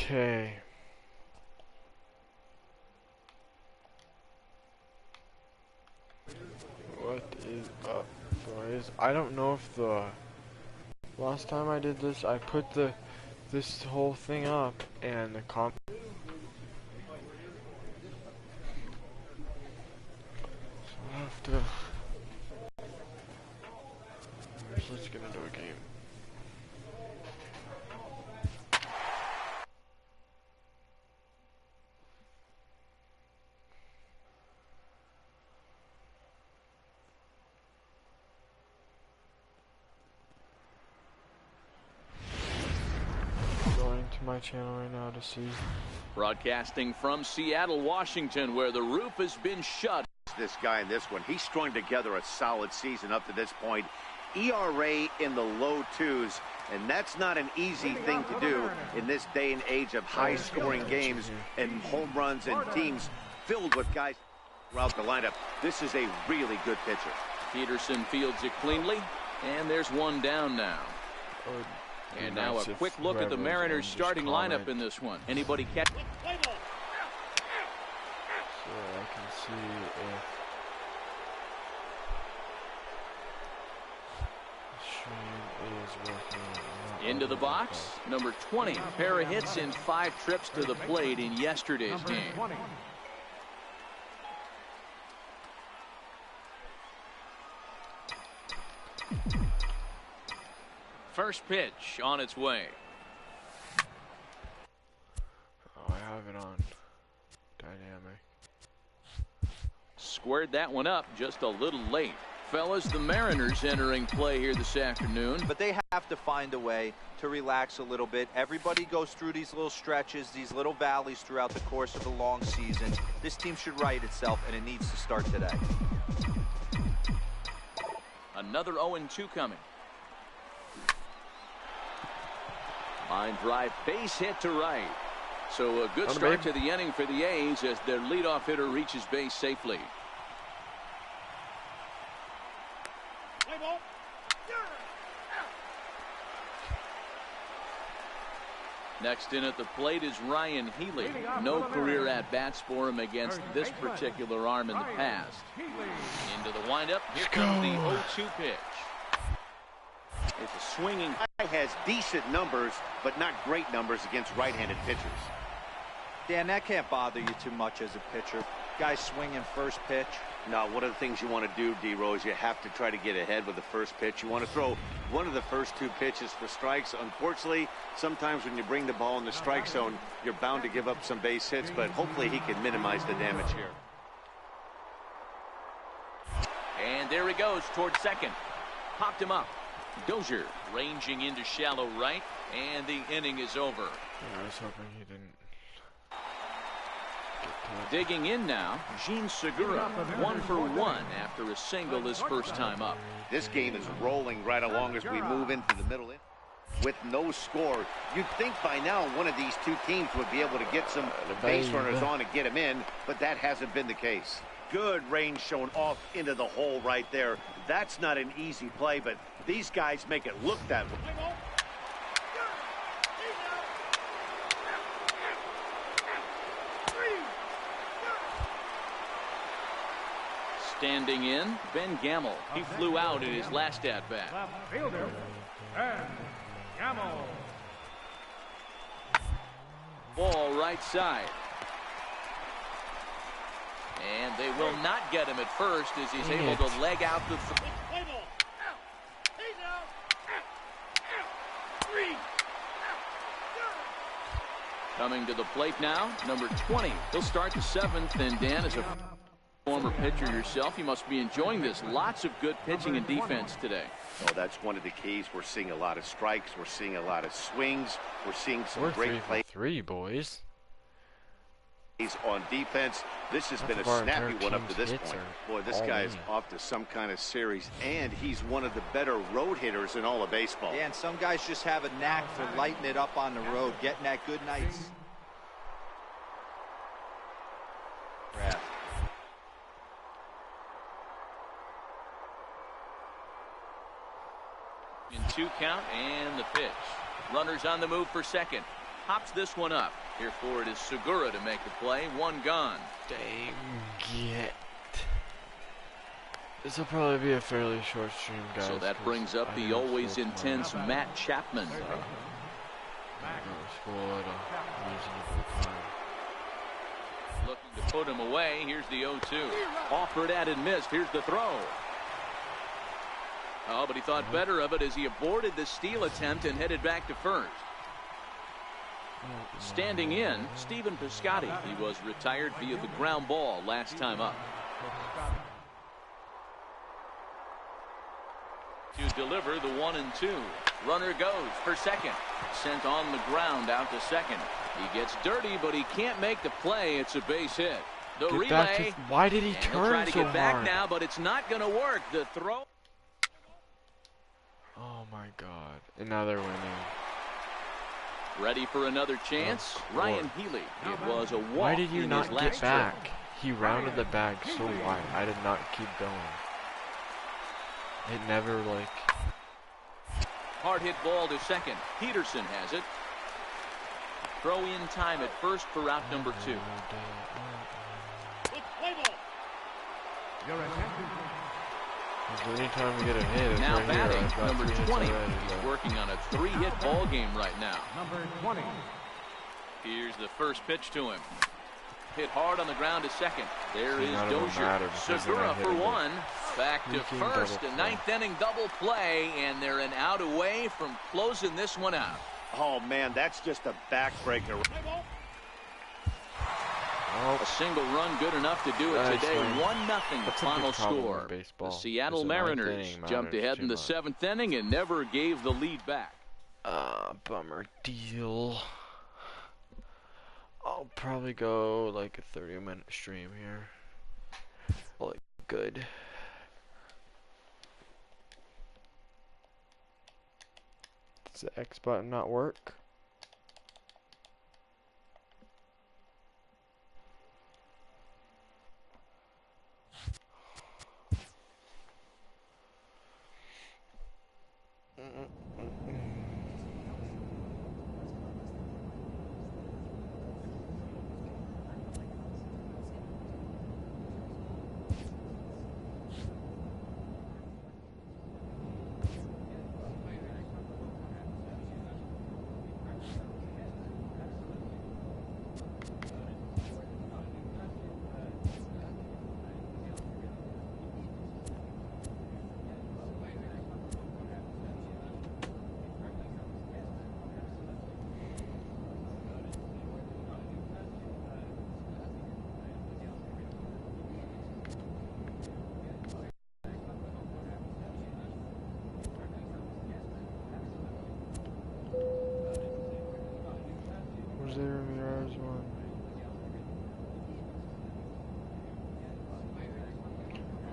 Okay. What is up, boys? I don't know if the last time I did this, I put this whole thing up and the so I'll have to. Let's get into a game. My channel right now to see. Broadcasting from Seattle, Washington, where the roof has been shut. This guy in this one, he's strung together a solid season up to this point. ERA in the low 2s, and that's not an easy thing to do in this day and age of high-scoring games and home runs and teams filled with guys throughout the lineup. This is a really good pitcher. Peterson fields it cleanly, and there's one down now. And now a quick look at the Mariners' starting lineup in this one. Anybody catch? So I can see if the stream is working. Into the box, number 20. Pair of hits in 5 trips to the plate in yesterday's game. First pitch on its way. Oh, I have it on dynamic. Squared that one up just a little late. Fellas, the Mariners entering play here this afternoon. But they have to find a way to relax a little bit. Everybody goes through these little stretches, these little valleys throughout the course of the long season. This team should right itself, and it needs to start today. Another 0-2 coming. Line drive, base hit to right. So a good start to the inning for the A's as their leadoff hitter reaches base safely. Next in at the plate is Ryan Healy. No career at-bats for him against this particular arm in the past. Into the windup. Here comes the 0-2 pitch. It's a swinging guy, has decent numbers, but not great numbers against right-handed pitchers. Dan, that can't bother you too much as a pitcher. Guys swinging first pitch. Now, one of the things you want to do, D-Rose, you have to try to get ahead with the first pitch. You want to throw one of the first 2 pitches for strikes. Unfortunately, sometimes when you bring the ball in the strike zone, you're bound to give up some base hits, but hopefully he can minimize the damage here. And there he goes towards second. Popped him up. Dozier ranging into shallow right, and the inning is over. Yeah, I was hoping he didn't get to it. Digging in now, Jean Segura, 1 for 1 after a single his first time up. This game is rolling right along as we move into the middle with no score. You'd think by now one of these 2 teams would be able to get some base runners on and get them in, but that hasn't been the case. Good range shown off into the hole right there. That's not an easy play, but these guys make it look that way. Standing in, Ben Gamel. He flew out in his last at-bat. Fielder, Ben Gamel. Ball right side. And they will not get him at first as he's able to leg out the coming to the plate now, number 20. He'll start the 7th, and Dan, as a former pitcher yourself, you must be enjoying this. Lots of good pitching and defense today. Oh, that's one of the keys. We're seeing a lot of strikes. We're seeing a lot of swings. We're seeing some great plays. 3 boys. On defense. This has been a snappy one up to this point. Boy, this guy is off to some kind of series, and he's one of the better road hitters in all of baseball. Yeah, and some guys just have a knack for lighting it up on the road, getting that good nights. In 2 count, and the pitch. Runners on the move for second. pops this one up. Here for it is Segura to make the play. One gone. Dang it. This will probably be a fairly short stream, guys. So that brings up the always intense Matt Chapman. Looking to put him away. Here's the 0-2. Offered at and missed. Here's the throw. Oh, but he thought better of it as he aborted the steal attempt and headed back to first. Standing in, Stephen Piscotty. He was retired via the ground ball last time up. To deliver the 1-2. Runner goes for second. Sent on the ground out to second. He gets dirty, but he can't make the play. It's a base hit. The relay. Why did he turn so hard? Try to get back now, but it's not going to work. The throw. Oh my God! And now they're winning. Ready for another chance. Ryan Healy. It was a walk. Why did you in not his get last back? trip. He rounded the bag so wide. I did not keep going. It never like. Hard hit ball to second. Peterson has it. Throw in time at first for route number 2. Anytime we get a hit, it's Now right batting, here. number 20. He's working on a 3-hit ball game right now. Number 20. Here's the first pitch to him. Hit hard on the ground to second. There is Dozier. Segura for one. Back to first. A ninth inning double play, and they're an out away from closing this one out. Oh, man, that's just a backbreaker. A single run good enough to do it today. 1-0 the final score. The Seattle Mariners jumped ahead in the 7th inning and never gave the lead back. Bummer deal. I'll probably go like a 30-minute stream here. Like, good. Does the X button not work?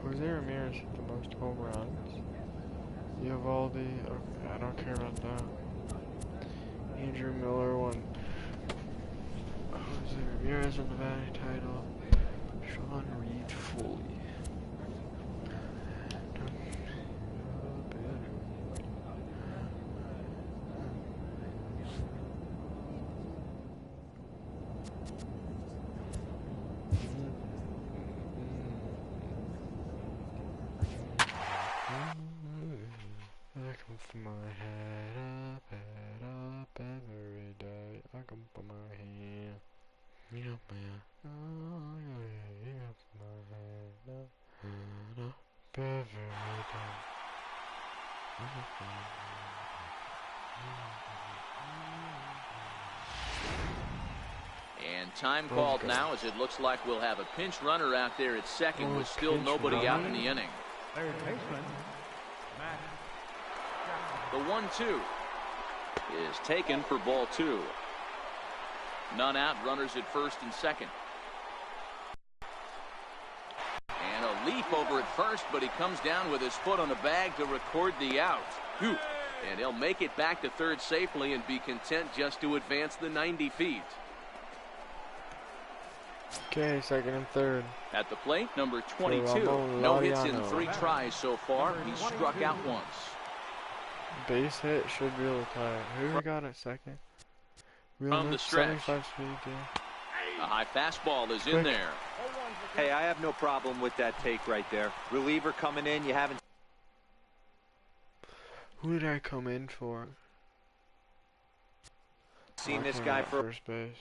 Jose Ramirez hit the most home runs. Eovaldi, okay, I don't care about that. Andrew Miller won. Jose Ramirez won the batting title. Sean Reed Foley. My head up every day. I can put my hand. You know, man. Oh, yeah, my head up every day. And time called now, as it looks like we'll have a pinch runner out there at second with still nobody out in the inning. Third baseman, Matt. The 1-2 is taken for ball 2. None out, runners at first and second. And a leap over at first, but he comes down with his foot on the bag to record the out. And he'll make it back to third safely and be content just to advance the 90 feet. Okay, second and third. At the plate, number 22. No hits in 3 tries so far. He struck out once. Base hit should be able to tie it. Who we got at second? From the stretch. A high fastball is in there. Hey, I have no problem with that take right there. Reliever coming in, you haven't Who did I come in for? seen this guy for first base.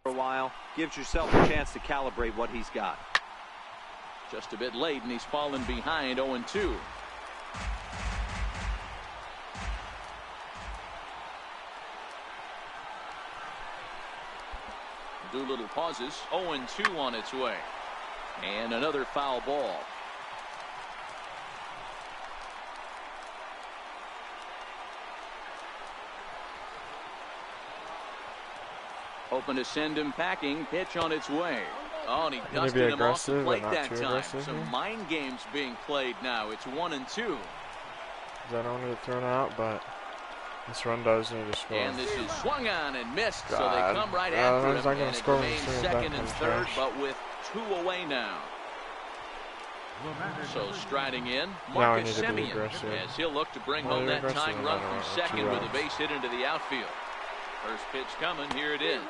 a while. Gives yourself a chance to calibrate what he's got. Just a bit late, and he's fallen behind 0-2. Doolittle pauses. 0-2 on its way. And another foul ball. Hoping to send him packing. Pitch on its way. Oh, and he dusted him off the plate that time. Some mind games being played now. It's 1-2. I don't need it thrown out, but this run does need to score. And this is swung on and missed, so they come right after him. And it remains second and third, but with 2 away now. So striding in, Marcus Semien, as he'll look to bring home that tying run from second with a base hit into the outfield. First pitch coming, here it is.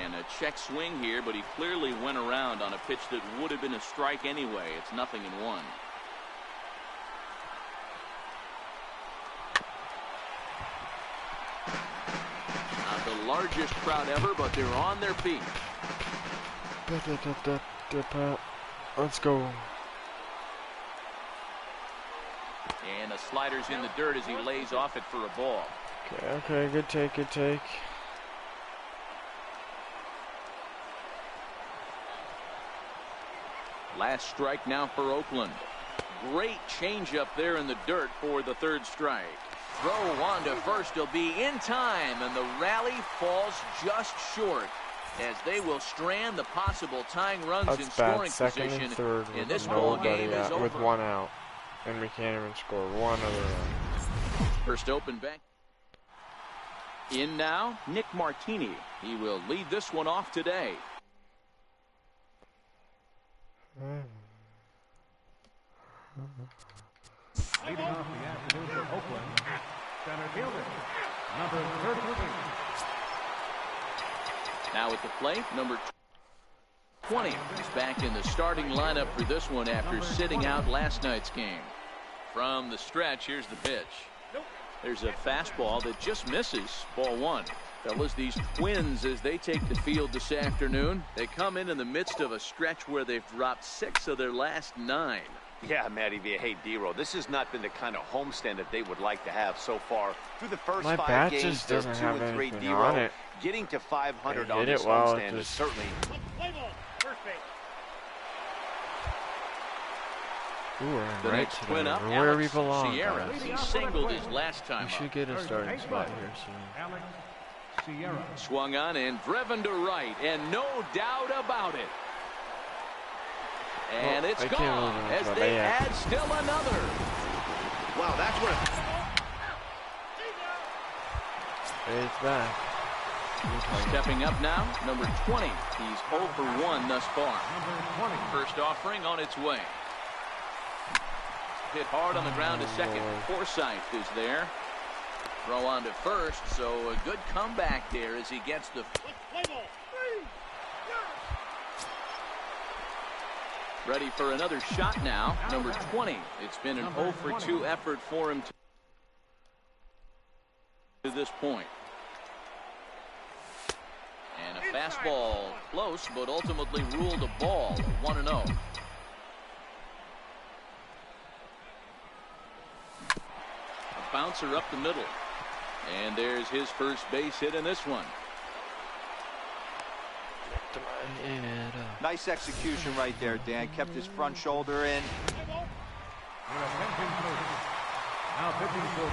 And a check swing here, but he clearly went around on a pitch that would have been a strike anyway. It's 0-1. Not the largest crowd ever, but they're on their feet. Let's go. And the slider's in the dirt as he lays off it for a ball. Okay, good take, good take. Last strike now for Oakland. Great changeup there in the dirt for the third strike. Throw on to first will be in time, and the rally falls just short as they will strand the possible tying runs in scoring second position. And third and this ball game is over with 1 out, and we can't even score 1 other run. First open back. In now, Nick Martini. He will lead this one off today. Leading off the afternoon for Oakland, center fielder, number 33. Now at the plate, number 20. He's back in the starting lineup for this one after sitting out last night's game. From the stretch, here's the pitch. There's a fastball that just misses. Ball 1. Fellas, these Twins, as they take the field this afternoon, they come in the midst of a stretch where they've dropped 6 of their last 9. Yeah, Matty V. Hey, D-Roll, this has not been the kind of homestand that they would like to have so far. Through the first 5 games, they're 2-3 D-Roll. Getting to 500 on this homestand is certainly... Ooh, the right next twin up, where Alex we belong. Sierra. He singled his last time We should up. get a starting spot here soon. Alex Sierra. Swung on and driven to right, and no doubt about it. And it's gone as they add still another. Wow, that's what... It's back. Stepping up now, number 20. He's 0 for 1 thus far. Number 20. First offering on its way. Hit hard on the ground to second. Forsythe is there. Throw on to first, so a good comeback there as he gets the... Ready for another shot now, number 20. It's been an 0 for 2 effort for him to this point. And a fastball close, but ultimately ruled a ball, 1-0. A bouncer up the middle. And there's his first base hit in this one. Nice execution right there, Dan. Kept his front shoulder in. Now pitching for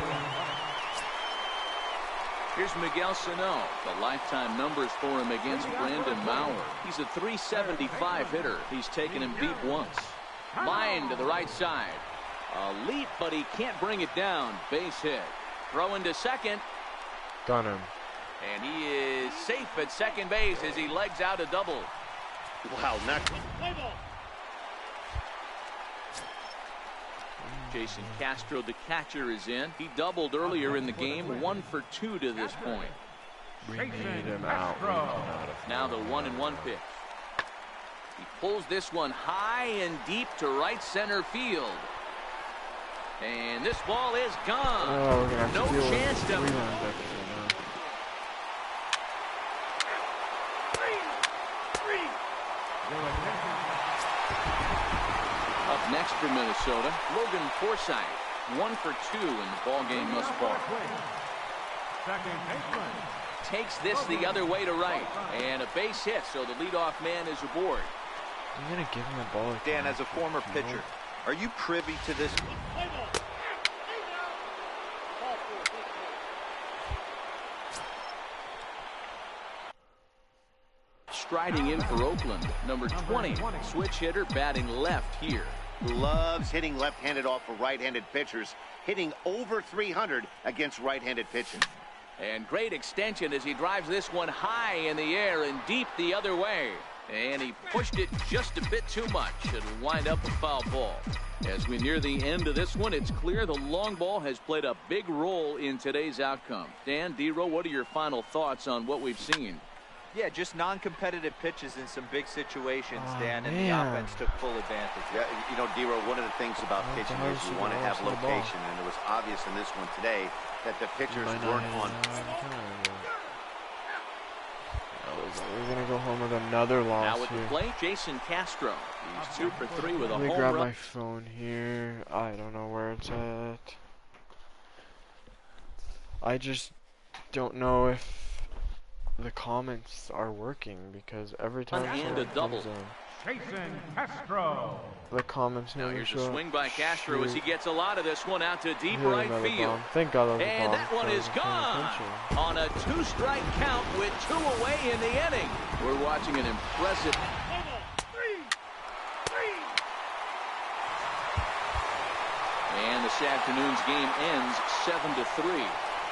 Here's Miguel Sano. The lifetime numbers for him against Brandon Maurer. He's a .375 hitter. He's taken him deep once. Line to the right side. A leap, but he can't bring it down. Base hit. Throw into second. Got him. And he is safe at second base as he legs out a double. Wow, not... Jason Castro, the catcher, is in. He doubled earlier in the game, 1 for 2 to this point. We need him out. We need him out of now the 1-1 pitch. He pulls this one high and deep to right center field. And this ball is gone. Oh, we're gonna have no to deal chance with to. 3 runs extra now. Up next for Minnesota, Logan Forsythe. 1 for 2 in the ball game thus far. Takes this the other way to right, and a base hit, so the leadoff man is aboard. I'm gonna give him the ball. Dan, as a former pitcher, are you privy to this? Striding in for Oakland, number 20, switch hitter batting left here. Loves hitting left-handed off of right-handed pitchers, hitting over 300 against right-handed pitching. And great extension as he drives this one high in the air and deep the other way. And he pushed it just a bit too much. It'll wind up a foul ball. As we near the end of this one, it's clear the long ball has played a big role in today's outcome. Dan, D-Row, what are your final thoughts on what we've seen? Yeah, just non-competitive pitches in some big situations, Dan, and man. the offense took full advantage. Yeah, you know, D-Row, one of the things about pitching is you want to have location, and it was obvious in this one today that the pitchers weren't on. We're gonna go home with another loss. Now with here. the plate, Jason Castro. He's 2 for 3 with a Let me home grab run. my phone here. I don't know where it's at. I just don't know if the comments are working because every time And someone a double. comes in, Jason Castro. the comments Now never here's show a up. swing by Castro as he Shoot. gets a lot of this one out to deep Hit right another field. bomb. Thank God that was a And bomb, that one so I is wasn't paying gone attention. on a 2-strike count with 2 away in the inning. We're watching an impressive. And this afternoon's game ends 7-3.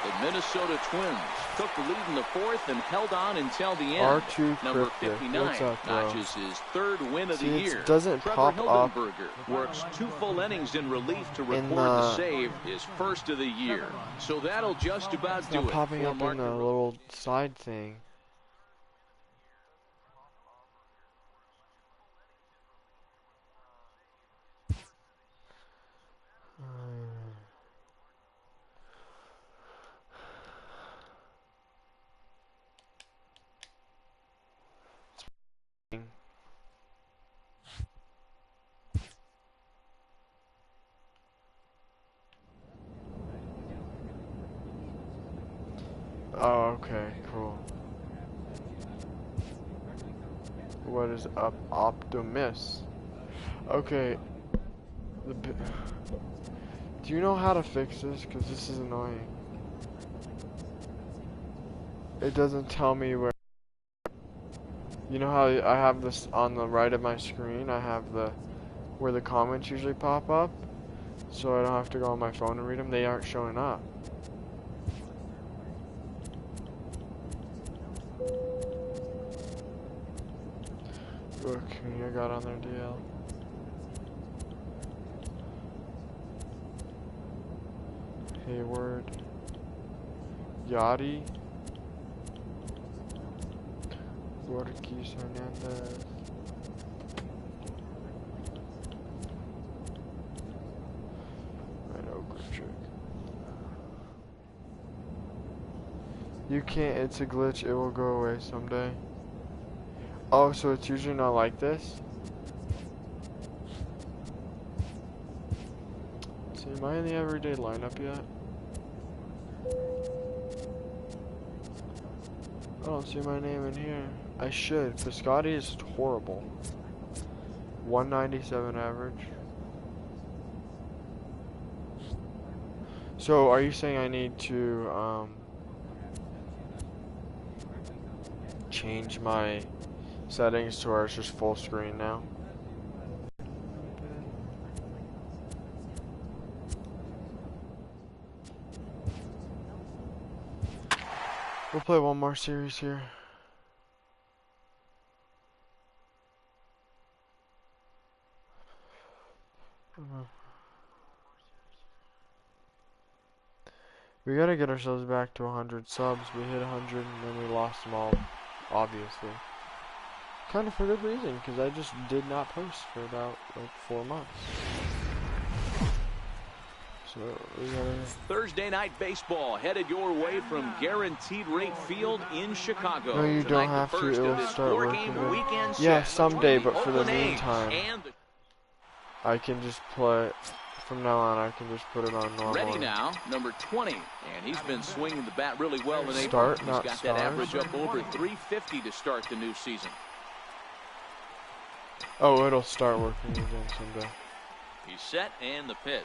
The Minnesota Twins took the lead in the 4th and held on until the end. R2 Number Cryptic. 59 What's up, bro? notches his 3rd win of See, the it year. doesn't Trevor pop up Hildenberger works 2 full innings in relief to in record the save, his 1st of the year. So that'll just about It's do not it popping for up Mark in the DeRosa. little side thing. Oh, okay, cool. What is up, Optimus? Okay. Do you know how to fix this? Because this is annoying. It doesn't tell me where. You know how I have this on the right of my screen? I have where the comments usually pop up. So I don't have to go on my phone and read them. They aren't showing up. Look, I got on their DL. Hayward. Yachty. Borges Hernandez. Right, Ogrichuk. You can't, it's a glitch, it will go away someday. Oh, so it's usually not like this? So am I in the everyday lineup yet? I don't see my name in here. I should. Piscotti is horrible. 197 average. So are you saying I need to change my settings to where it's just full screen now? We'll play one more series here. We gotta get ourselves back to 100 subs. We hit 100 and then we lost them all, obviously. Kind of for good reason, because I just did not post for about like 4 months. So we gotta... Thursday night baseball headed your way from Guaranteed Rate Field in Chicago. No, you Tonight, don't have the to. first of It'll this start four-game working. weekend Yeah, set someday, between but for the Oakland A's meantime, and I can just play. From now on, I can just put it on normal. ready now, number 20, and he's been swinging the bat really well in April. Start, He's not got start. that average up over 350 to start the new season. Oh, it'll start working again someday. He's set and the pitch.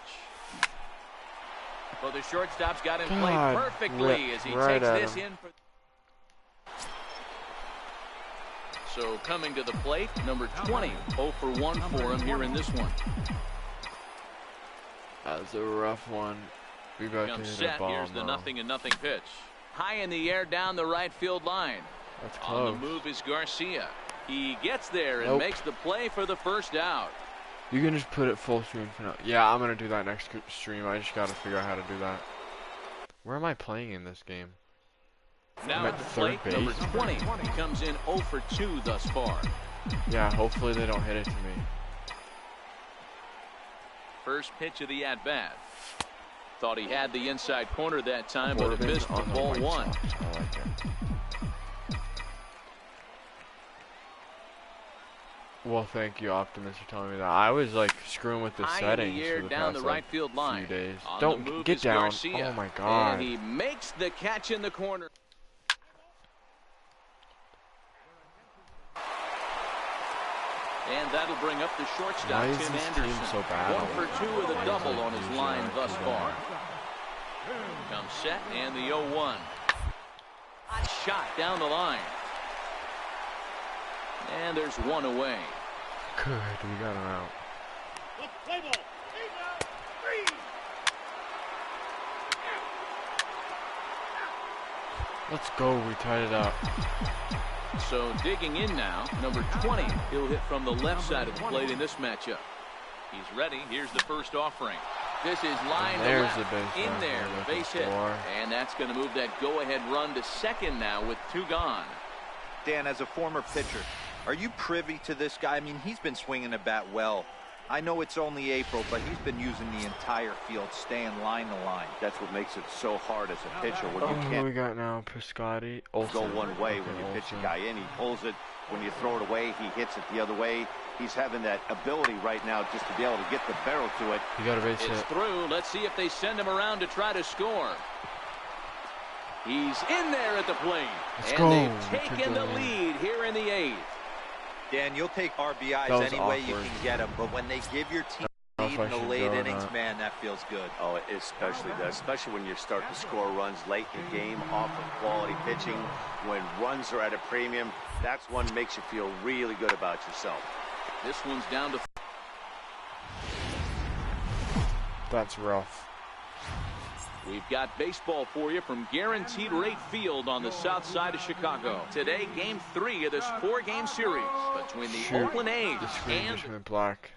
Well, the shortstop's got him played God, perfectly as he right takes at this him. in. So coming to the plate, number 20, 0 for 1 for him here in this one. That was a rough one. We about to Comes hit set. a bomb. Here's the 0-0 pitch. High in the air down the right field line. That's On close. the move is Garcia. He gets there and Nope. makes the play for the first out. You can just put it full screen for now. Yeah, I'm gonna do that next stream. I just gotta figure out how to do that. Where am I playing in this game? Now I'm at the plate, third number base. 20. He comes in 0 for 2 thus far. Yeah, hopefully they don't hit it to me. First pitch of the at-bat. Thought he had the inside corner that time, but it Corbin missed the on the ball White one. Sox. I like it. Well, thank you, Optimus, for telling me that. I was like screwing with the High in settings the air for the down past the right field few line. days. On the Don't move get is down. Garcia. Oh my God. And he makes the catch in the corner. And that'll bring up the shortstop, Why is Tim this team Anderson. so bad? 1 for 2 with a Why is double it on his usually line like thus that? far. Comes set and the 0-1. Hot shot down the line. And there's one away. Good, we got him out. Let's go, we tied it up. So digging in now, number 20. He'll hit from the left side of the plate in this matchup. He's ready. Here's the first offering. This is line to There's left. the base In run there, we're the looking base hit. for. And that's going to move that go-ahead run to second now with 2 gone. Dan, as a former pitcher, are you privy to this guy? I mean, he's been swinging the bat well. I know it's only April, but he's been using the entire field, staying line to line. That's what makes it so hard as a pitcher when you Oh, who can't we got now? Piscotti. go Olsen. one way when Okay, you pitch a Olsen. guy in. He pulls it. When you throw it away, he hits it the other way. He's having that ability right now just to be able to get the barrel to it. He got a base It's hit. through. Let's see if they send him around to try to score. He's in there at the plate. Let's and go. they've We took taken the the lead. lead here in the 8th. Dan, you'll take RBIs That was any way you awkward. can get them, but when they give your team I lead don't in know if I the should late go or innings, not. man, that feels good. Oh, it especially does, especially when you're starting to score runs late in the game off of quality pitching. When runs are at a premium, that's one that makes you feel really good about yourself. This one's down to... That's rough. We've got baseball for you from Guaranteed Rate Field on the south side of Chicago. Today, Game 3 of this 4-game series between the Shoot. Oakland A's The screen and just went black.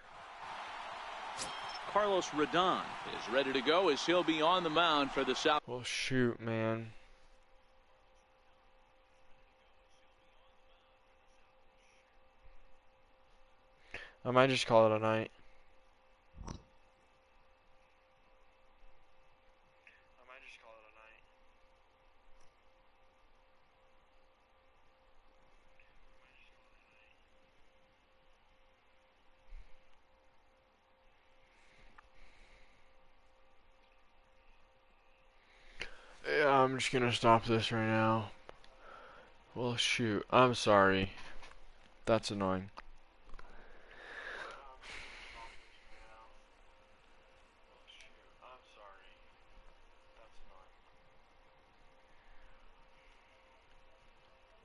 Carlos Rodon is ready to go as he'll be on the mound for the South. Well, shoot, man. I might just call it a night. Yeah, I'm just gonna stop this right now. Well, shoot. I'm sorry. That's annoying.